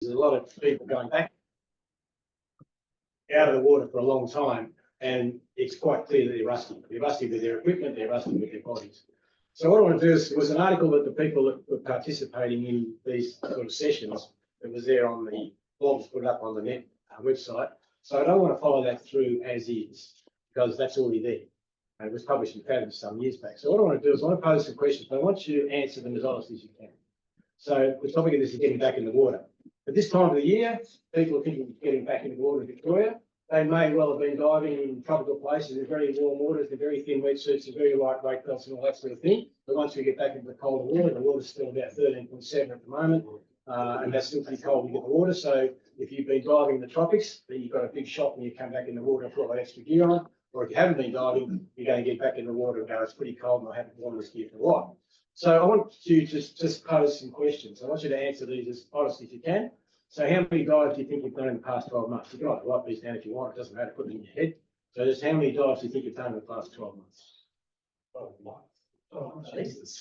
there's a lot of people going back out of the water for a long time, and it's quite clear that they're rusty. They're rusty with their equipment, they're rusty with their bodies. So what I want to do is, there was an article that the people that were participating in these sort of sessions that was there on the blogs, put it up on the net website. So I don't want to follow that through as is, because that's already there. And it was published in Fathom some years back. So what I want to do is I want to pose some questions, but I want you to answer them as honestly as you can. So the topic of this is getting back in the water. At this time of the year, people are thinking of getting back in the water in Victoria. They may well have been diving in tropical places in very warm waters, the very thin wetsuits, the very light weight belts and all that sort of thing. But once we get back into the colder water, the water's still about 13.7 at the moment, and that's still pretty cold to get the water. So if you've been diving in the tropics, then you've got a big shock when you come back in the water and put that extra gear on. Or if you haven't been diving, you're going to get back in the water and go, it's pretty cold and I haven't worn this gear for a while. So I want you to just pose some questions. I want you to answer these as honestly as you can. So how many dives do you think you've done in the past 12 months? You can write these down if you want. It doesn't matter, put them in your head. So just how many dives do you think you've done in the past 12 months? 12 months. Oh, Jesus.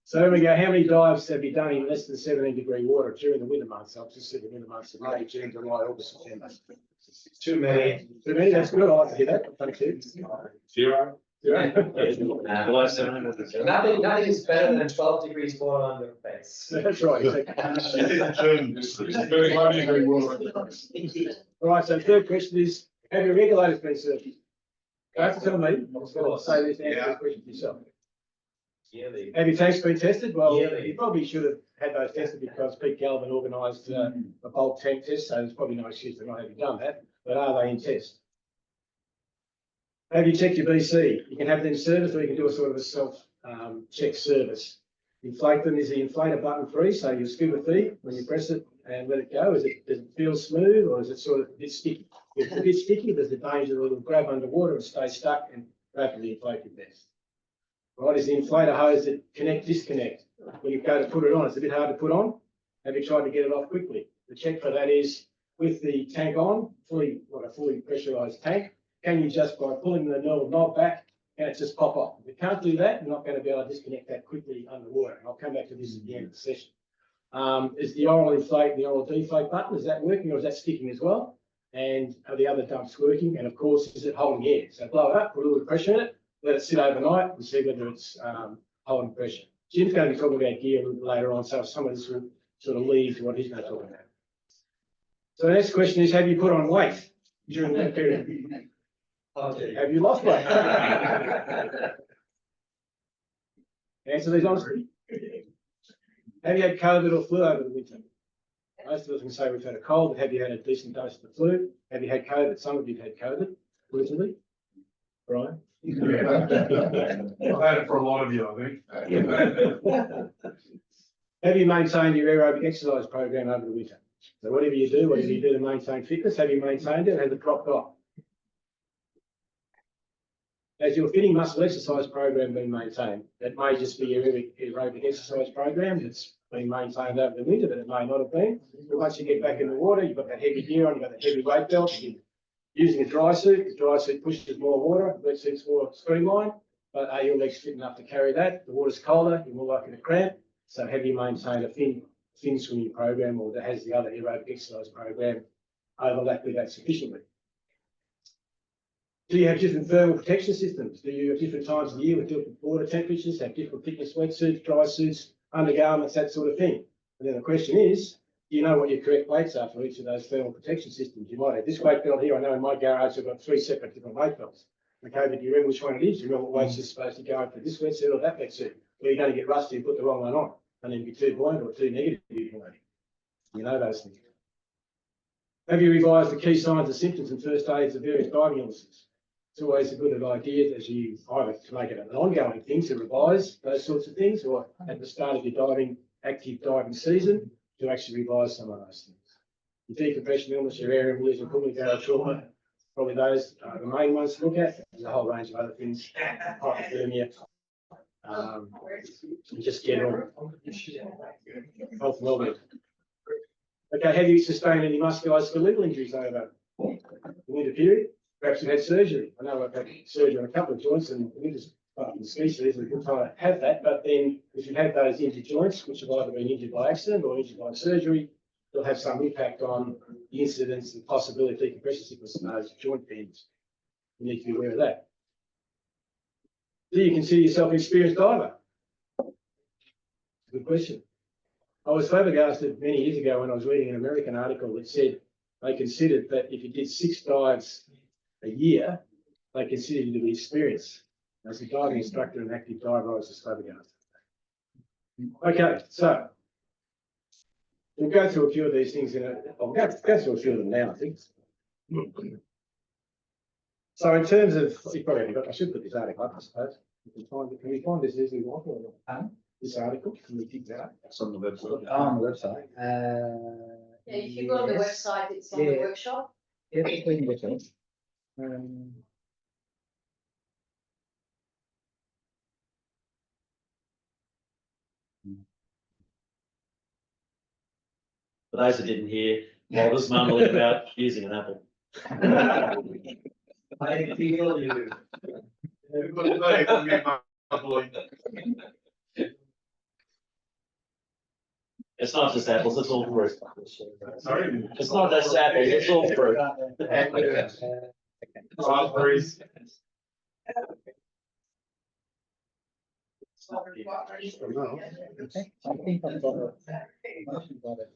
So there we go. How many dives have you done in less than 17-degree water during the winter months? I've just said the winter months of May, June, July, August, September. Too many. Too many, that's good. I like to hear that. Thank you. Zero. Below 700. Nothing is better than 12 degrees more on your face. That's right. All right, so third question is, have your regulators been certified? You have to tell me. I'll say this, answer this question yourself. Yearly. Have your tanks been tested? Well, Yearly. you probably should have had those tested because Pete Galvin organised a bulk tank test, so there's probably no excuse to not have done that. But are they in test? Have you checked your BC? You can have them serviced, or you can do a sort of a self-check service. Inflate them. Is the inflator button free? So your scuba feed, when you press it and let it go, does it feel smooth, or is it sort of a bit sticky? If it's a bit sticky, there's the danger that it'll grab underwater and stay stuck and rapidly inflate your vest. Right, is the inflator hose that disconnect? When you go to put it on, it's a bit hard to put on. Have you tried to get it off quickly? The check for that is with the tank on, a fully pressurised tank. Can you just, by pulling the knob back, can it just pop off? If you can't do that, you're not going to be able to disconnect that quickly underwater. And I'll come back to this at the end of the session. Is the oral inflate and the oral deflate button, is that working or is that sticking as well? And are the other dumps working? And of course, is it holding air? So blow it up, put a little pressure in it, let it sit overnight and see whether it's holding pressure. Jim's going to be talking about gear a little bit later on, so some of this will sort of lead to what he's going to talk about. So the next question is, have you put on weight during that period? Okay. Have you lost weight? Answer these honestly. Have you had COVID or flu over the winter? Most of us can say we've had a cold, but have you had a decent dose of the flu? Have you had COVID? Some of you have had COVID recently. Brian? I've had it for a lot of you, I think. Have you maintained your aerobic exercise program over the winter? So whatever you do to maintain fitness, have you maintained it? Has it dropped off? Has your fitting muscle exercise program been maintained? That may just be your aerobic exercise program that's been maintained over the winter, but it may not have been. But once you get back in the water, you've got that heavy gear on, you've got that heavy weight belt, you're using a dry suit. The dry suit pushes more water, the wetsuit's more streamlined, but are your legs fit enough to carry that? The water's colder, you're more likely to cramp. So have you maintained a thin swimming program, or has the other aerobic exercise program overlapped with that sufficiently? Do you have different thermal protection systems? Do you at different times of the year with different water temperatures have different thickness wetsuits, dry suits, undergarments, that sort of thing? And then the question is, do you know what your correct weights are for each of those thermal protection systems? You might have this weight belt here. I know in my garage I've got 3 separate different weight belts. Okay, but do you remember which one it is? Do you remember what weights are supposed to go in for this wetsuit or that wetsuit? Well, you're going to get rusty and put the wrong one on, and then be too buoyant or too negative. You know those things. Have you revised the key signs and symptoms and first aids of various diving illnesses? It's always a good idea as you either to make it an ongoing thing to revise those sorts of things, or at the start of your active diving season to actually revise some of those things. Your decompression illness, your air embolism, pulmonary barrel trauma, probably those are the main ones to look at. There's a whole range of other things, hypothermia, and just general health and wellbeing. Okay, have you sustained any musculoskeletal injuries over the winter period? Perhaps you've had surgery. I know I've had surgery on a couple of joints, and the winter's the species, we can try to have that, but then if you have those injured joints, which have either been injured by accident or injured by surgery, it'll have some impact on the incidence and possibility of decompression sickness in those joint bends. You need to be aware of that. Do you consider yourself an experienced diver? Good question. I was flabbergasted many years ago when I was reading an American article that said they considered that if you did 6 dives a year, they considered you to be experienced. As a diving instructor and active diver, I was just flabbergasted. Okay, so we'll go through a few of these things I'll go through a few of them now, I think. So in terms of, you probably haven't got, I should put this article up, I suppose. Can we find this easily? This article, can we dig that up? It's on the website. On the website. Yeah, if you go on the Yes. website, it's on the Yeah. workshop. Yeah, it's been written. For those that didn't hear, Bob was mumbling about using an apple. I feel you. It's not just apples, it's all fruit. Sorry. It's not just apples, it's all fruit. Raspberries. Okay, I think I've got it. I've got it.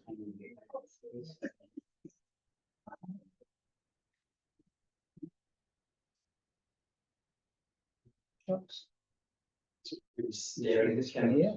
Oops. Yeah, This one here.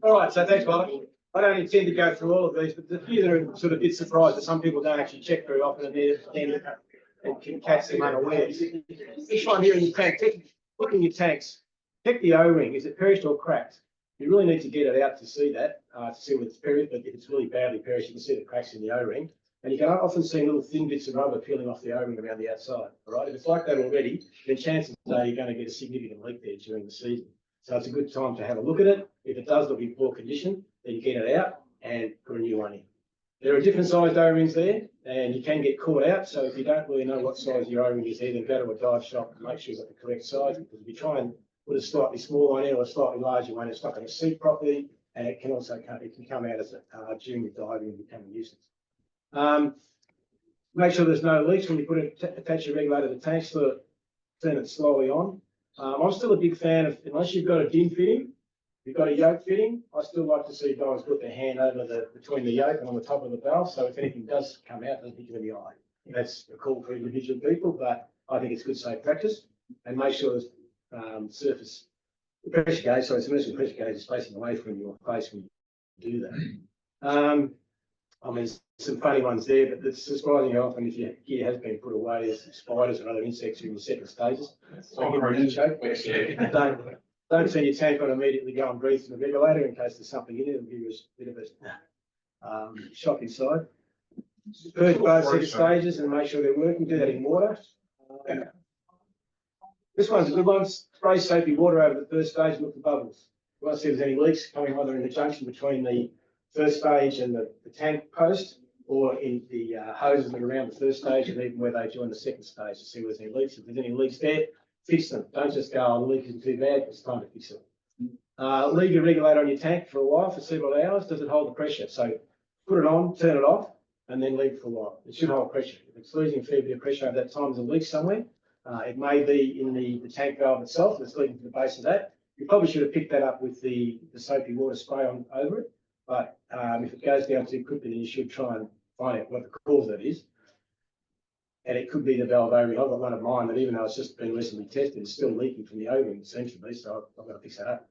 All right, so thanks, Mark. I don't intend to go through all of these, but the few that are sort of a bit surprised that some people don't actually check very often and can catch them unawares. This one here in your tank, look in your tanks, check the O-ring. Is it perished or cracked? You really need to get it out to see that, to see whether it's perished, but if it's really badly perished, you can see the cracks in the O-ring. And you can often see little thin bits of rubber peeling off the O-ring around the outside. All right, if it's like that already, then chances are you're going to get a significant leak there during the season. So it's a good time to have a look at it. If it does look in poor condition, then you get it out and put a new one in. There are different sized O-rings there, and you can get caught out. So if you don't really know what size your O-ring is there, then go to a dive shop and make sure you've got the correct size. Because if you try and put a slightly smaller one in or a slightly larger one, it's not going to seat properly, and it can also come out as a during your diving and become a nuisance. Make sure there's no leaks when you attach your regulator to the tank, so turn it slowly on. I'm still a big fan of, unless you've got a DIN fitting, you've got a yoke fitting, I still like to see guys put their hand over between the yoke and on the top of the valve, so if anything does come out, it doesn't hit you in the eye. That's a call for individual people, but I think it's good safe practice. And make sure the pressure gauge, submersible pressure gauge is facing away from your face when you do that. I mean, some funny ones there, but it's surprising how often if your gear has been put away, there's spiders and other insects in the second stages. So don't turn your tank on immediately, go and breathe through the regulator in case there's something in it. It'll give you a bit of a shock inside. Purge both second stages and make sure they're working. Do that in water. This one's a good one. Spray soapy water over the first stage and look for bubbles. You want to see if there's any leaks coming either in the junction between the first stage and the tank post, or in the hoses that are around the first stage and even where they join the second stage to see whether there's any leaks. If there's any leaks there, fix them. Don't just go, oh, the leak isn't too bad, it's time to fix it. Leave your regulator on your tank for a while, for several hours. Does it hold the pressure? So put it on, turn it off, and then leave it for a while. It should hold pressure. If it's losing a fair bit of pressure over that time, there's a leak somewhere. It may be in the tank valve itself that's leading to the base of that. You probably should have picked that up with the soapy water spray on over it. But if it goes down too quickly, then you should try and find out what the cause of that is. And it could be the valve ovary. I've got one of mine that even though it's just been recently tested, it's still leaking from the ovary, it seems to be, so I've got to fix that up.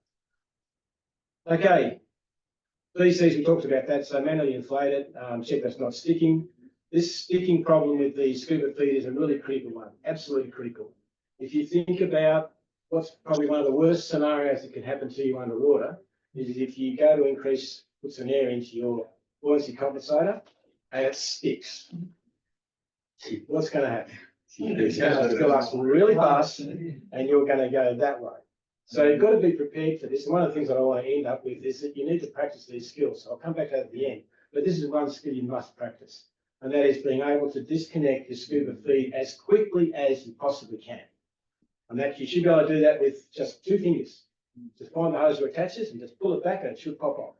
Okay, BCs, we talked about that, so manually inflate it, check that's not sticking. This sticking problem with the scuba feed is a really critical one, absolutely critical. If you think about what's probably one of the worst scenarios that can happen to you underwater, is if you go to put some air into your buoyancy compensator and it sticks. What's going to happen? It's going to fill up really fast and you're going to go that way. So you've got to be prepared for this. And one of the things that I want to end up with is that you need to practice these skills. So I'll come back to that at the end. But this is one skill you must practice. And that is being able to disconnect your scuba feed as quickly as you possibly can. And that you should be able to do that with just 2 fingers. Just find the hose where it attaches and just pull it back and it should pop off.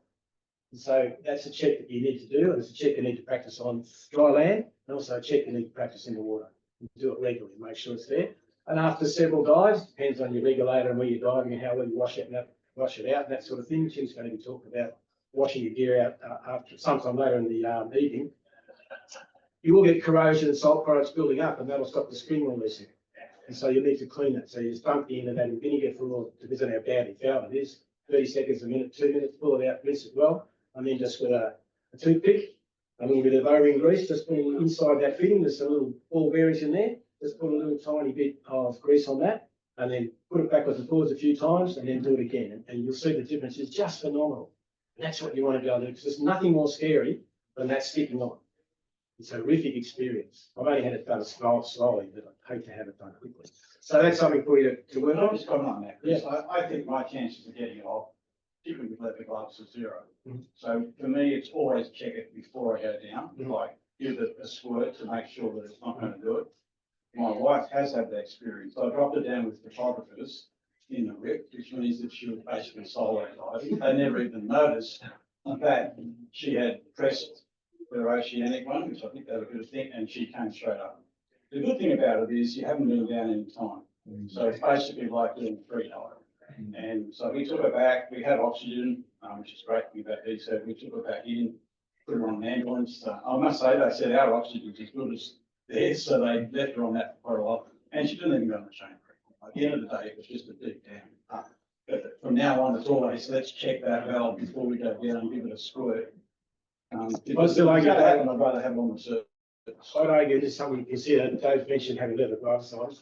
And so that's a check that you need to do. And it's a check you need to practice on dry land and also a check you need to practice in the water. You do it regularly, make sure it's there. And after several dives, depends on your regulator and where you're diving and how well you wash it out and that sort of thing. Tim's going to be talking about washing your gear out after sometime later in the evening. You will get corrosion and salt products building up, and that'll stop the spring releasing. And so you need to clean that. So you just dump the end of that in vinegar for, depends on how badly fouled it is, 30 seconds, a minute, 2 minutes, pull it out, rinse it well, and then just with a toothpick, a little bit of O-ring grease, just put inside that fitting. There's some little ball bearings in there. Just put a little tiny bit of grease on that, and then put it backwards and forwards a few times, and then do it again. And you'll see the difference is just phenomenal. And that's what you want to be able to do, because there's nothing more scary than that sticking on. It's a horrific experience. I've only had it done slowly, but I hate to have it done quickly. So that's something for you to work I've on. just comment on that, Chris. I think my chances of getting it off, particularly with leather gloves, are 0. So for me, it's always check it before I go down, like give it a squirt to make sure that it's not going to do it. My wife has had that experience. I dropped her down with photographers in the rip, which means that she was basically solo diving. They never even noticed that she had pressed her oceanic one, which I think that was a good thing, and she came straight up. The good thing about it is you haven't been down any time. So it's basically like doing free diving. And so we took her back, we had oxygen, which is great thing about these, so we took her back in, put her on an ambulance. I must say, they said our oxygen is as good as theirs, so they left her on that for quite a while. And she didn't even go on the chain. At the end of the day, it was just a deep down. But from now on, it's always, let's check that valve before we go down and give it a squirt. Because still argue that. I'd rather have it on the surface. I'd argue this is something you consider. Dave mentioned having leather gloves on.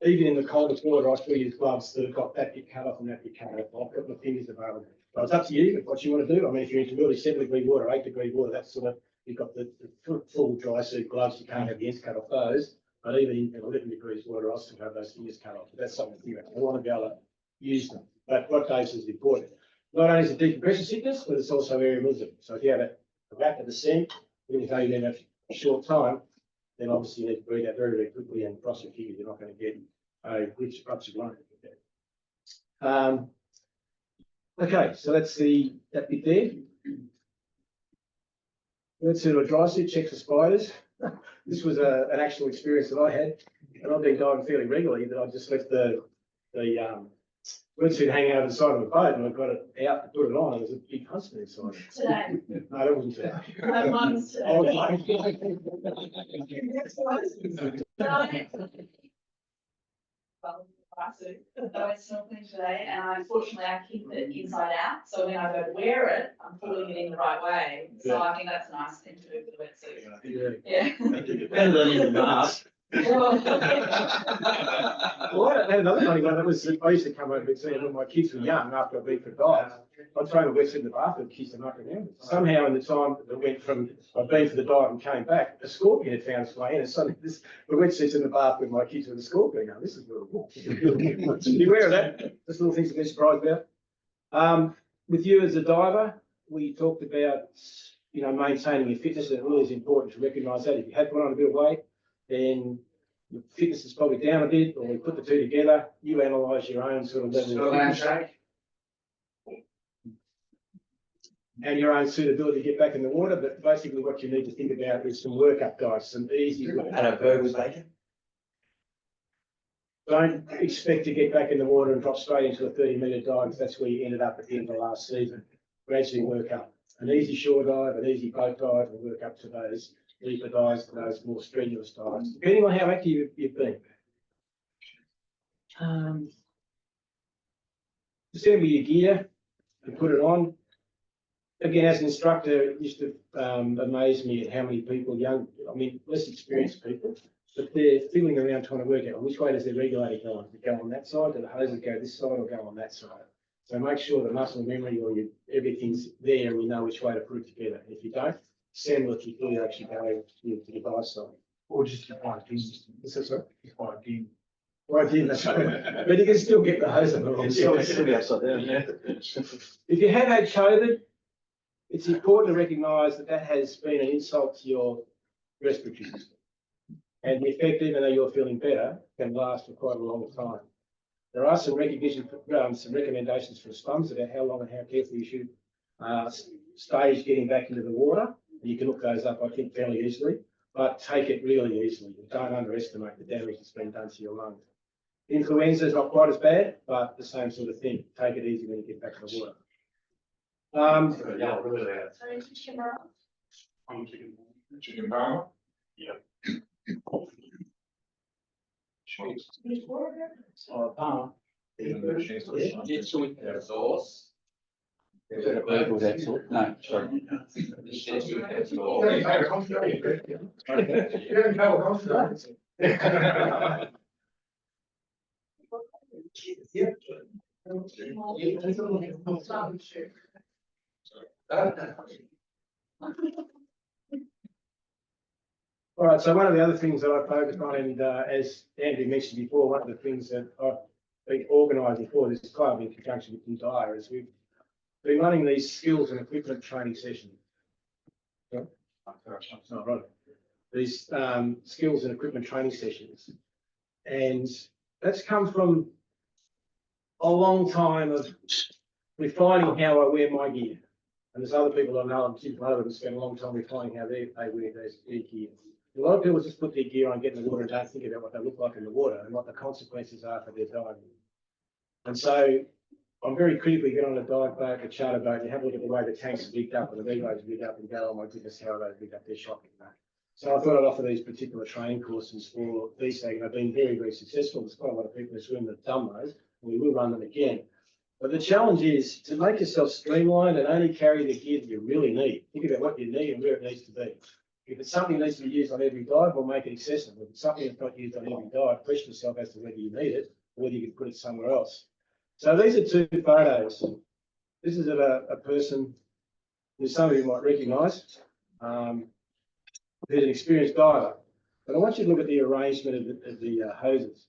Even in the coldest water, I still use gloves that have got that bit cut off and that bit cut off. I've got my fingers available. But it's up to you what you want to do. I mean, if you're into really 7-degree water, 8-degree water, that's sort of, you've got the full dry suit gloves, you can't have the ends cut off those. But even in 11 degrees water, I'll still have those fingers cut off. But that's something to think about. I want to be able to use them. But what Dave says is important. Not only is it decompression sickness, but it's also area wisdom. So if you have a rapid descent, even if you have a short time, then obviously you need to breathe out very, very quickly and cross your fingers. You're not going to get a glitch ruptured lung. Okay, so that's that bit there. Let's do a dry suit, check for spiders. This was an actual experience that I had, and I've been diving fairly regularly, that I just left the wetsuit hanging over the side of the boat, and I got it out to put it on, and there's a big huntsman inside. Today. No, that wasn't today. Mine was today. Oh, I went snorkeling today, and unfortunately I keep it inside out. So when I go to wear it, I'm pulling it in the right way. So I think that's a nice thing to do for the wetsuit. Yeah. Better than in the mask. Well, I had another funny one. That was, I used to come over and see when my kids were young, after I'd been for dives, I'd throw the wetsuit in the bathroom, kiss them up and down. Somehow in the time that went from, I'd been for the dive and came back, a scorpion had found its way in, and suddenly the wetsuit's in the bath with my kids with a scorpion. Now, this is really cool. Beware of that. Just little things to be surprised about. With you as a diver, we talked about, maintaining your fitness, and it really is important to recognise that. If you have put on a bit of weight, then your fitness is probably down a bit, or we put the two together, you analyse your own sort of level of fitness and your own suitability to get back in the water. But basically what you need to think about is some workup guys, some easy work. And a bird with bacon. Don't expect to get back in the water and drop straight into a 30-metre dive, because that's where you ended up at the end of the last season. Gradually work up. an easy shore dive, an easy boat dive, and work up to those deeper dives, and those more strenuous dives, depending on how active you've been. Assemble your gear and put it on. Again, as an instructor, it used to amaze me at how many people, less experienced people, but they're fiddling around trying to work out which way does their regulator go on. Does it go on that side? Do the hoses go this side or go on that side? So make sure the muscle memory or everything's there and you know which way to put it together. If you don't, assemble it before you actually go to the device side. Or just apply pins. Is that so? Apply a pin. Well, I did, that's right. But you can still get the hose on the wrong side. upside down, yeah. If you have had COVID, it's important to recognise that has been an insult to your respiratory system. And the effect, even though you're feeling better, can last for quite a long time. There are some recommendations for scrums about how long and how carefully you should stage getting back into the water. You can look those up, I think, fairly easily, but take it really easily. Don't underestimate the damage that's been done to your lungs. Influenza is not quite as bad, but the same sort of thing. Take it easy when you get back to the water. Sorry, chicken broth. Chicken power? Palm. Sauce. No, sorry. All right, so one of the other things that I focused on, and as Andrew mentioned before, one of the things that I've been organising for this club in conjunction with Entire is we've been running these skills and equipment training sessions. Oh, right. These skills and equipment training sessions. And that's come from a long time of refining how I wear my gear. And there's other people I know, I'm particularly one of them, who spend a long time refining how they wear their gear. A lot of people just put their gear on, get in the water and don't think about what they look like in the water and what the consequences are for their diving. And so I'm very critically get on a dive boat, a charter boat, and have a look at the way the tanks are rigged up and the reloads are rigged up and go, oh my goodness, how are they rigged up? They're shocking. So I thought I'd offer these particular training courses for these things. I've been very, very successful. There's quite a lot of people in this room that have done those, and we will run them again. But the challenge is to make yourself streamlined and only carry the gear that you really need. Think about what you need and where it needs to be. If it's something that needs to be used on every dive, we'll make it accessible. If it's something that's not used on every dive, question yourself as to whether you need it or whether you can put it somewhere else. So these are two photos. This is of a person who some of you might recognise, who's an experienced diver. But I want you to look at the arrangement of the hoses.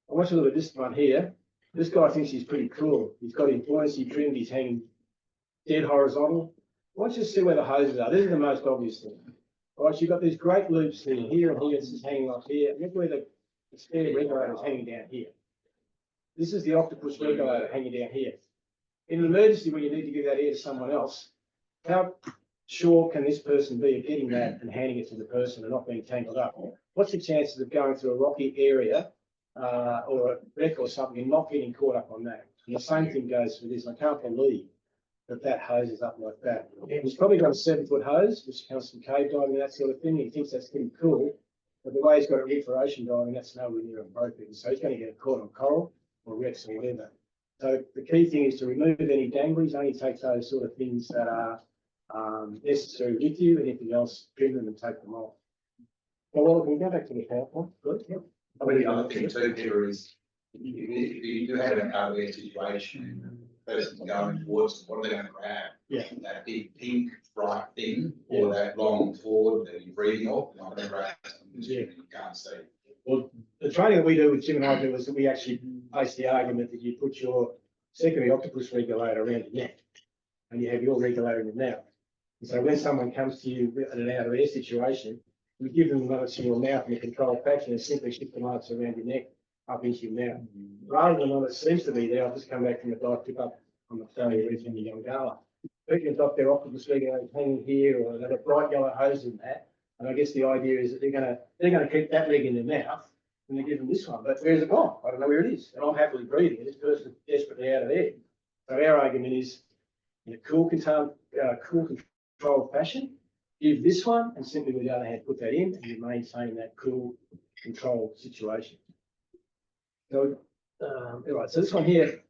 I want you to look at this one here. This guy thinks he's pretty cool. He's got his buoyancy trimmed, he's hanging dead horizontal. I want you to see where the hoses are. This is the most obvious thing. All right, you've got these great loops here and here, this is hanging off here. Look where the spare regulator is hanging down here. This is the octopus regulator hanging down here. In an emergency where you need to give that air to someone else, how sure can this person be of getting that and handing it to the person and not being tangled up? What's the chances of going through a rocky area or a wreck or something and not getting caught up on that? And the same thing goes for this. I can't believe that hose is up like that. He's probably got a 7-foot hose, which comes from cave diving and that sort of thing. He thinks that's pretty cool, but the way he's got it rigged for ocean diving, that's nowhere near appropriate. So he's going to get caught on coral or wrecks or whatever. So the key thing is to remove any danglies, only take those sort of things that are necessary with you, anything else, trim them and take them off. Well, we can go back to the PowerPoint. Good. Yep. I mean, the other thing too, Peter, is if you do have an out-of-air situation, person going towards, what are they going to grab? Yeah. That big pink bright thing, or that long cord that you're breathing off, not going to grab something you can't see. Well, the training that we do with Jim and I do is that we actually base the argument that you put your secondary octopus regulator around your neck and you have your regulator in your mouth. And so when someone comes to you in an out-of-air situation, we give them the monots in your mouth in a controlled fashion and simply shift the monots around your neck up into your mouth. Rather than one that seems to be there, I've just come back from a dive trip up on the Australia region in Yongala. People have got their octopus regulators hanging here or they've got bright yellow hose in that. And I guess the idea is that they're going to keep that leg in their mouth and they give them this one. But where's it gone? I don't know where it is. And I'm happily breathing and this person's desperately out of air. So our argument is in a cool controlled fashion. Give this one and simply with the other hand put that in and you maintain that cool control situation. So, all right, so this one here,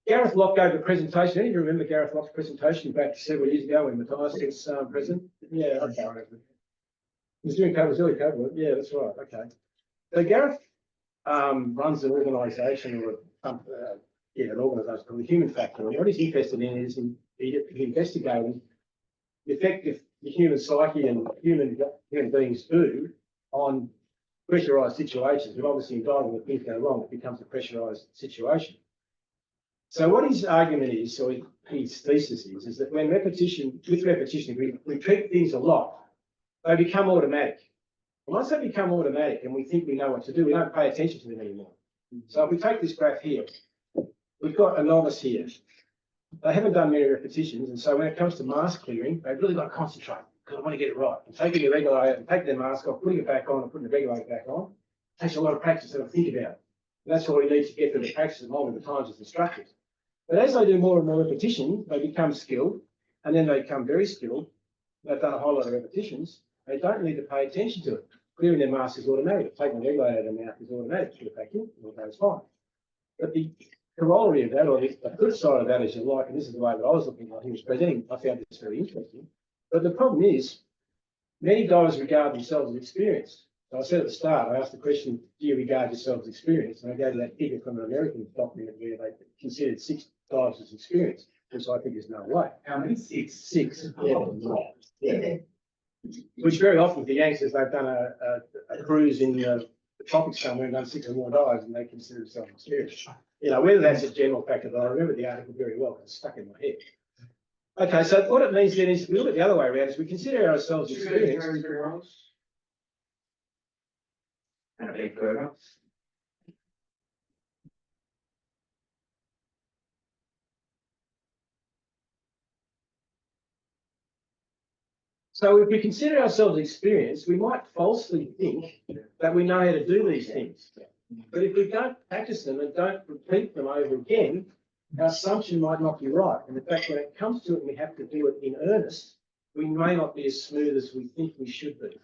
Gareth Locke gave a presentation. Any of you remember Gareth Locke's presentation back several years ago when Matthias was present? Yeah, okay. He was doing COVID, early COVID. Yeah, that's right. Okay. So Gareth runs an organisation or an organisation called the Human Factor. And what he's interested in is investigating the effect of the human psyche and human beings do on pressurised situations. But obviously, in diving, when things go wrong, it becomes a pressurised situation. So what his argument is, or his thesis is that with repetition, we treat things a lot, they become automatic. And once they become automatic and we think we know what to do, we don't pay attention to them anymore. So if we take this graph here, we've got a novice here. They haven't done many repetitions, and so when it comes to mask clearing, they've really got to concentrate because I want to get it right. And taking the regulator and taking their mask off, putting it back on, and putting the regulator back on takes a lot of practice to think about it. And that's what we need to get them to practice at multiple times as instructors. But as they do more and more repetition, they become skilled, and then they become very skilled. They've done a whole lot of repetitions. They don't need to pay attention to it. Clearing their mask is automatic. Taking the regulator out of their mouth is automatic. Put it back in, it goes fine. But the corollary of that, or the flip side of that, as you like, and this is the way that I was looking at he was presenting, I found this very interesting. But the problem is, many divers regard themselves as experienced. So I said at the start, I asked the question, do you regard yourself as experienced? And I gave you that figure from an American document where they considered 6 divers as experienced, which I think is no way. How many? 6. 6. Yeah. Which very often with the youngsters, they've done a cruise in the tropics somewhere and done 6 or more dives and they consider themselves experienced. You know, whether that's a general factor, but I remember the article very well because it's stuck in my head. Okay, so what it means then is we look at the other way around, is we consider ourselves experienced. And a big burger. So if we consider ourselves experienced, we might falsely think that we know how to do these things. But if we don't practice them and don't repeat them over again, our assumption might not be right. And in fact, when it comes to it and we have to do it in earnest, we may not be as smooth as we think we should be.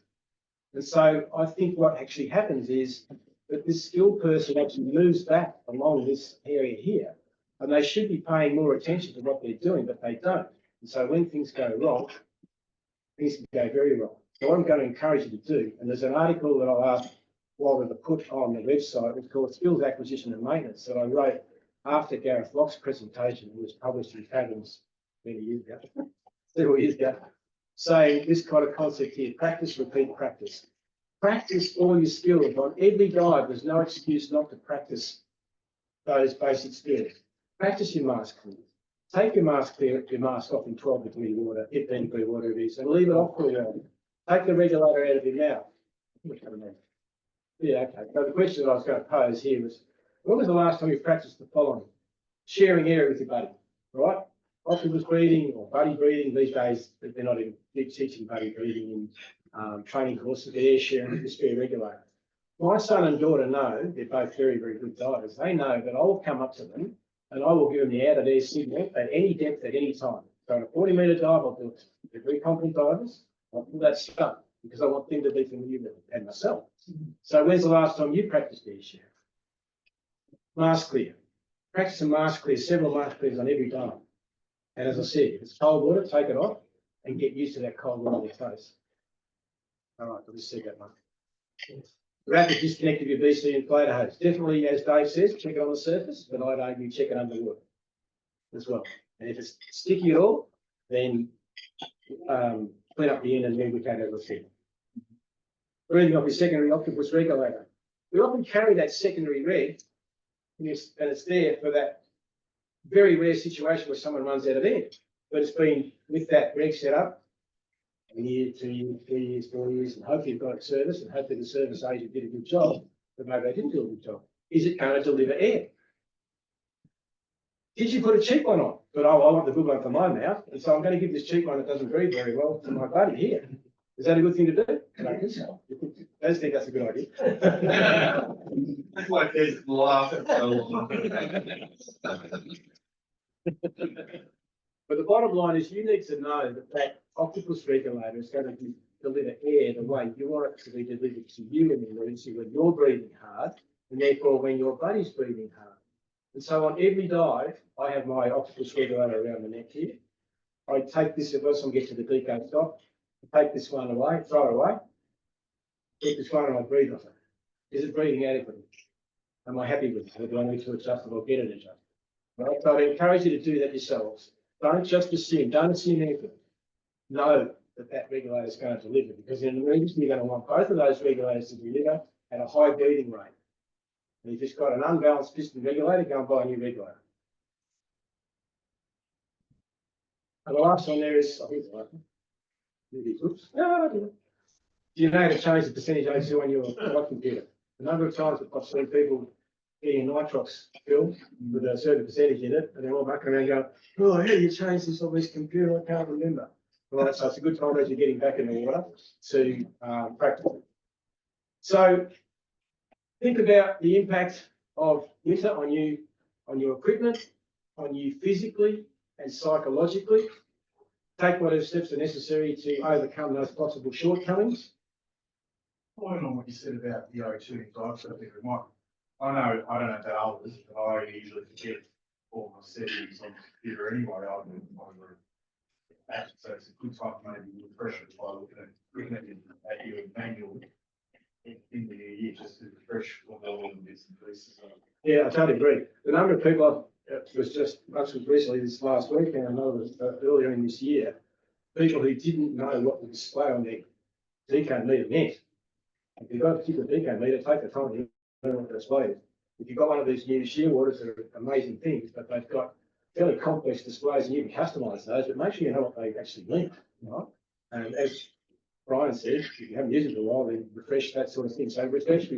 And so I think what actually happens is that this skilled person actually moves back along this area here, and they should be paying more attention to what they're doing, but they don't. And so when things go wrong, things can go very wrong. So what I'm going to encourage you to do, and there's an article that I'll ask Walter to put on the website, it's called Skills Acquisition and Maintenance, that I wrote after Gareth Locke's presentation, it was published in Fathoms many years ago, several years ago, saying this kind of concept here: practice, repeat, practice. Practice all your skills on every dive. There's no excuse not to practice those basic skills. Practice your mask clear. Take your mask off in 12-degree water, 15-degree water it is, and leave it off for a while. Take the regulator out of your mouth. Yeah, okay. So the question that I was going to pose here was, when was the last time you practiced the following? Sharing air with your buddy, right? Octopus breathing or buddy breathing. These days, they're not even teaching buddy breathing in training courses. They're sharing with the spare regulator. My son and daughter know, they're both very, very good divers. They know that I will come up to them and I will give them the out of air signal at any depth at any time. So on a 40-metre dive, I'll do it. They're very confident divers. I'll do that stuff because I want them to be familiar with it and myself. So when's the last time you practiced air share? Mask clear. Practice a mask clear, several mask clears on every dive. And as I said, if it's cold water, take it off and get used to that cold water on your face. All right, I'll just see that one. Rapid disconnect of your BC inflator hose. Definitely, as Dave says, check it on the surface, but I'd argue check it underwater as well. And if it's sticky at all, then clean up the end and lubricate it with it. Breathing off your secondary octopus regulator. We often carry that secondary reg, and it's there for that very rare situation where someone runs out of air. But it's been with that reg set up a year, 2 years, 3 years, 4 years, and hopefully you've got it serviced, and hopefully the service agent did a good job, but maybe they didn't do a good job. Is it going to deliver air? Did you put a cheap one on? But I want the good one for my mouth, and so I'm going to give this cheap one that doesn't breathe very well to my buddy here. Is that a good thing to do? I don't think so. I don't think that's a good idea. It's like there's laughing so long. But the bottom line is you need to know that that octopus regulator is going to deliver air the way you want it to be delivered to you in the emergency when you're breathing hard, and therefore when your buddy's breathing hard. And so on every dive, I have my octopus regulator around the neck here. I take this, if I get to the deco stop, I take this one away, throw it away, keep this one and I breathe off it. Is it breathing adequately? Am I happy with it? Or do I need to adjust it or get it adjusted? Right? So I encourage you to do that yourselves. Don't just assume, don't assume anything. Know that that regulator is going to deliver, because in an emergency, you're going to want both of those regulators to deliver at a high breathing rate. And if you've got an unbalanced piston regulator, go and buy a new regulator. And the last one there is, I think it's the last one. Oops. No, I didn't. Do you know how to change the percentage O2 on your flight computer? The number of times that I've seen people getting a nitrox filled with a certain percentage in it, and they're all mucking around going, oh, how do you change this on this computer? I can't remember. Right, so it's a good time as you're getting back in the water to practice it. So think about the impact of winter on you, on your equipment, on you physically and psychologically. Take whatever steps are necessary to overcome those possible shortcomings. Following on what you said about the O2 and dive surfing, I know, I don't know about others, but I usually forget all my settings on the computer anyway. So it's a good time to maybe refresh it by looking at your manual in the new year, just to refresh what all the bits and pieces are. Yeah, I totally agree. The number of people was just much recently this last week, and I know it was earlier in this year, people who didn't know what the display on their deco meter meant. If you've got a particular deco meter, take the time to learn what the display is. If you've got one of these new shear waters, they're amazing things, but they've got fairly complex displays and you can customize those, but make sure you know what they actually mean, right? And as Brian said, if you haven't used it in a while, then refresh, that sort of thing. So refresh,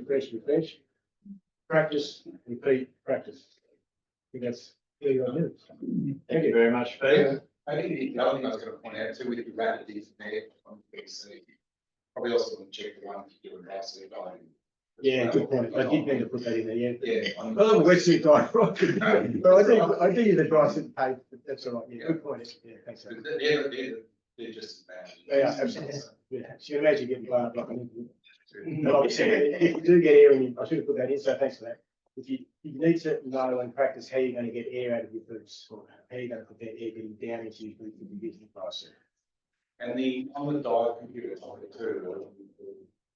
practice, repeat, practice. I think that's really what it is. Thank you very much, Peter. I think the other thing I was going to point out too, with the rapid on PC, probably also want to check the one you do in dry suit diving. Yeah, good point. I did mean to put that in there, yeah. Yeah. Well, I'm a wetsuit diver, right? But I do use the dry suit tape, but that's all right. Yeah, good point. Yeah, thanks. Sir. They're just bad. Yeah, absolutely. Yeah, so you can imagine getting blown up like an idiot. But like I said, if you do get air, and I should have put that in, so thanks for that. If you need to know and practice how you're going to get air out of your boots, or how you're going to prevent air getting down into your boots if you're using the dry suit. And on the dive computer topic too,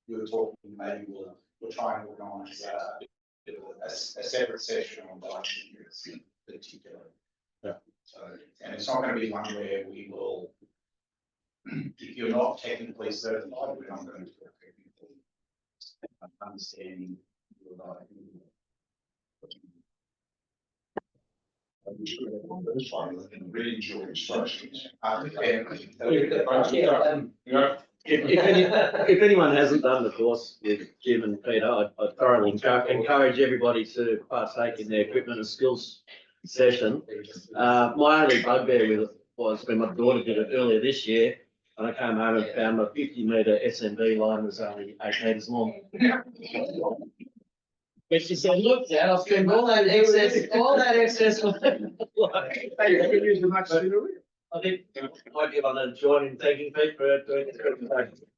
you were talking, maybe we'll try and organise a separate session on dive computers in particular. Yeah. So, and it's not going to be one where we will, if you're not technically certified, we're not going to do a technical understanding your dive. Read your instructions. If anyone hasn't done the course with Jim and Peter, I thoroughly encourage everybody to partake in their equipment and skills session. My only bugbear with it was when my daughter did it earlier this year, and I came home and found my 50-metre SMB line was only 8 metres long. But she said, look, Dad, I'll spend all that excess. Hey, you use the much sooner. I think I might get on and join in thanking Pete for doing this presentation.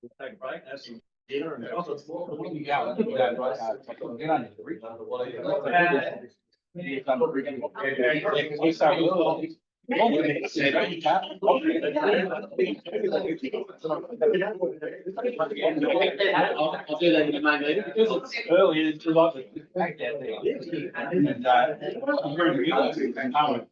We'll take a break, have some dinner and chocolate. I'll do that in the main meeting because it's early and it's too late to pack that thing. And I'm very realistic and how it.